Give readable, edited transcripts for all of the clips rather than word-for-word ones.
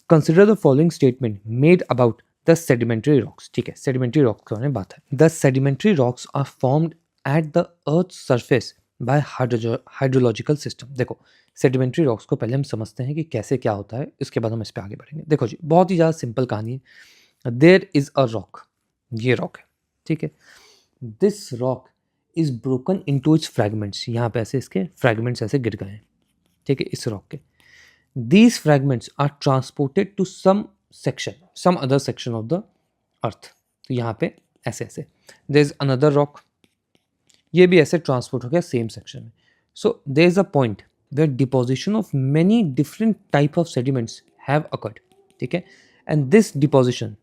Consider the following statement made about the sedimentary rocks. ठीक है, sedimentary rock के बारे में बात है. The sedimentary rocks are formed at the earth surface by hydrological system. देखो, सेडिमेंट्री रॉक्स को पहले हम समझते हैं कि कैसे क्या होता है, इसके बाद हम इस पर आगे बढ़ेंगे. देखो जी, बहुत ही ज़्यादा सिंपल कहानी है. देयर इज़ अ रॉक, ये रॉक है. ठीक है, this rock is broken into its fragments. यहाँ पे ऐसे इसके फ्रैगमेंट्स ऐसे गिर गए हैं. ठीक है, इस रॉक के. These fragments are transported to some section, some other section of the earth. तो यहाँ पे ऐसे ऐसे देयर इज अनदर रॉक, ये भी ऐसे ट्रांसपोर्ट हो गया सेम सेक्शन में. So there is a point where deposition of many different type of sediments have occurred. ठीक है, and this deposition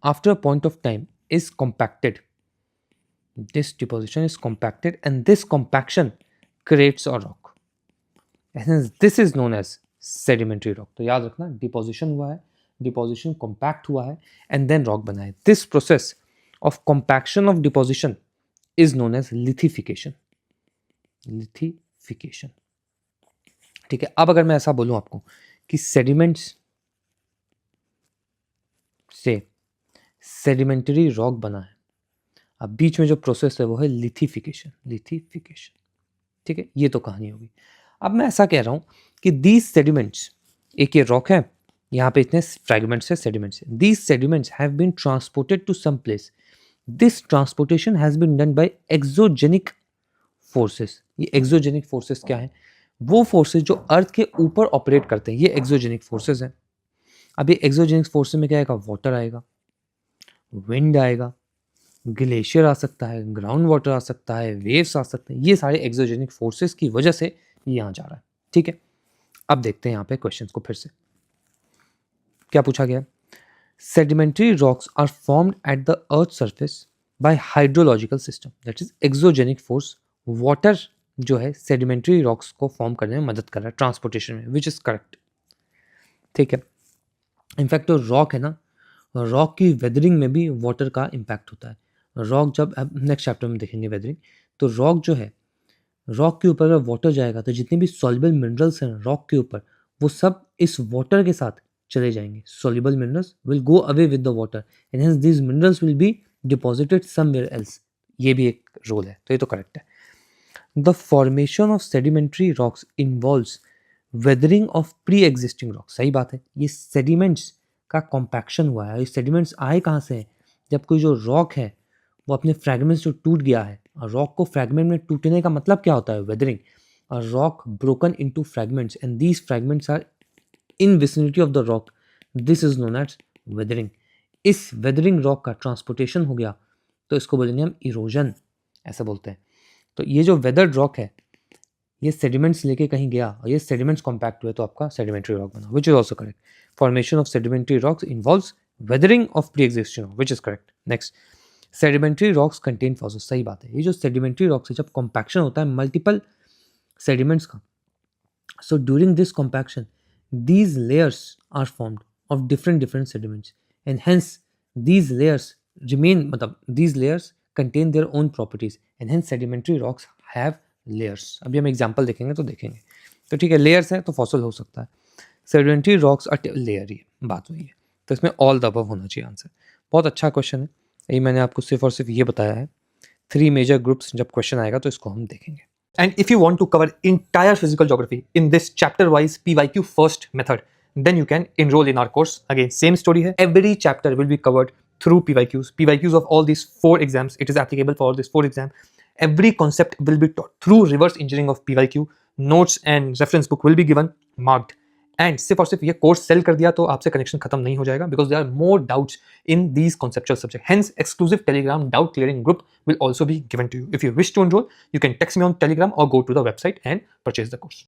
after a point of time is compacted. This deposition is compacted and this compaction creates a rock. And this is known as sedimentary rock. तो याद रखना, deposition हुआ है, deposition compact हुआ है and then rock बना है. This process of compaction of deposition is known as lithification. Lithification. ठीक है, अब अगर मैं ऐसा बोलूं आपको कि सेडिमेंट्स से सेडिमेंटरी रॉक बना है, अब बीच में जो प्रोसेस है वो है लिथिफिकेशन. लिथिफिकेशन. ठीक है, ये तो कहानी होगी. अब मैं ऐसा कह रहा हूं कि दीज सेडिमेंट्स, एक ये रॉक है, यहाँ पे इतने फ्रैगमेंट्स है, सेडिमेंट्स है. These sediments have been transported to some place. This transportation has been done by exogenic forces. ये एक्सोजेनिक फोर्सेस क्या है? वो फोर्सेस जो अर्थ के ऊपर ऑपरेट करते हैं, ये एक्सोजेनिक फोर्सेस हैं. अब ये एक्सोजेनिक फोर्सेस में क्या आएगा? वाटर आएगा, विंड आएगा, ग्लेशियर आ सकता है, ग्राउंड वाटर आ सकता है, वेव्स आ सकते हैं. ये सारे एक्सोजेनिक फोर्सेस की वजह से ये यहाँ जा रहा है. ठीक है, अब देखते हैं यहाँ पे क्वेश्चंस को फिर से. क्या पूछा गया? Sedimentary rocks are formed at the earth surface by hydrological system, that is exogenic force. Water जो है सेडिमेंट्री रॉक्स को फॉर्म करने में मदद कर रहा है, ट्रांसपोर्टेशन में, विच इज करेक्ट. ठीक है, इनफैक्ट जो रॉक है ना, रॉक की वेदरिंग में भी वाटर का इम्पैक्ट होता है. रॉक जब, अब नेक्स्ट चैप्टर में देखेंगे वेदरिंग, तो रॉक जो है, रॉक के ऊपर अगर वाटर जाएगा तो जितने भी सॉल्युबल मिनरल्स हैं रॉक के ऊपर, वो सब इस वाटर के साथ चले जाएंगे. Soluble minerals will go away with the water and hence these minerals will be deposited somewhere else. ये भी एक रोल है, तो ये तो करेक्ट है. The formation of sedimentary rocks involves weathering of pre existing rocks. सही बात है, ये सेडिमेंट्स का कॉम्पैक्शन हुआ है. ये सेडिमेंट्स आए कहाँ से हैं? जब कोई जो रॉक है वो अपने फ्रैगमेंट्स जो टूट गया है, और रॉक को फ्रैगमेंट में टूटने का मतलब क्या होता है? Weathering. A rock broken into fragments and these fragments are in vicinity of the rock, this is known as weathering. इस वेदरिंग रॉक का ट्रांसपोर्टेशन हो गया तो इसको बोलेंगे हम इरोजन, ऐसा बोलते हैं. तो ये जो वेदर्ड रॉक है, ये सेडिमेंट्स लेके कहीं गया और ये सेडिमेंट्स कॉम्पैक्ट हुए तो आपका सेडिमेंट्री रॉक बना, which is also correct. Formation of sedimentary rocks involves weathering of pre existing rock, which is correct. Next, sedimentary rocks contain fossils. सही बात है, ये जो सेडिमेंट्री रॉक्स है, जब कॉम्पैक्शन होता है मल्टीपल सेडिमेंट्स का, so during this compaction these layers are formed of different sediments and hence these layers remain, मतलब these layers contain their own properties and hence sedimentary rocks have layers. अभी हम example देखेंगे तो देखेंगे. तो ठीक है, लेयर्स है तो फॉसिल हो सकता है. सेडिमेंट्री रॉक्स आर लेयर, ही बात हुई है, तो इसमें ऑल द अबव होना चाहिए आंसर. बहुत अच्छा क्वेश्चन है, यही मैंने आपको सिर्फ और सिर्फ ये बताया है. 3 मेजर ग्रुप्स, जब क्वेश्चन आएगा तो इसको हम देखेंगे. And if you want to cover entire physical geography in this chapter-wise PYQ first method, then you can enroll in our course. Again, same story here. Every chapter will be covered through PYQs. PYQs of all these 4 exams. It is applicable for all these 4 exams. Every concept will be taught through reverse engineering of PYQ. Notes and reference book will be given, marked. And सिर्फ और सिर्फ ये course cell कर दिया तो आपसे connection खत्म नहीं हो जाएगा, because there are more doubts in these conceptual subjects. Hence, exclusive Telegram doubt clearing group will also be given to you. If you wish to enroll, you can text me on Telegram or go to the website and purchase the course.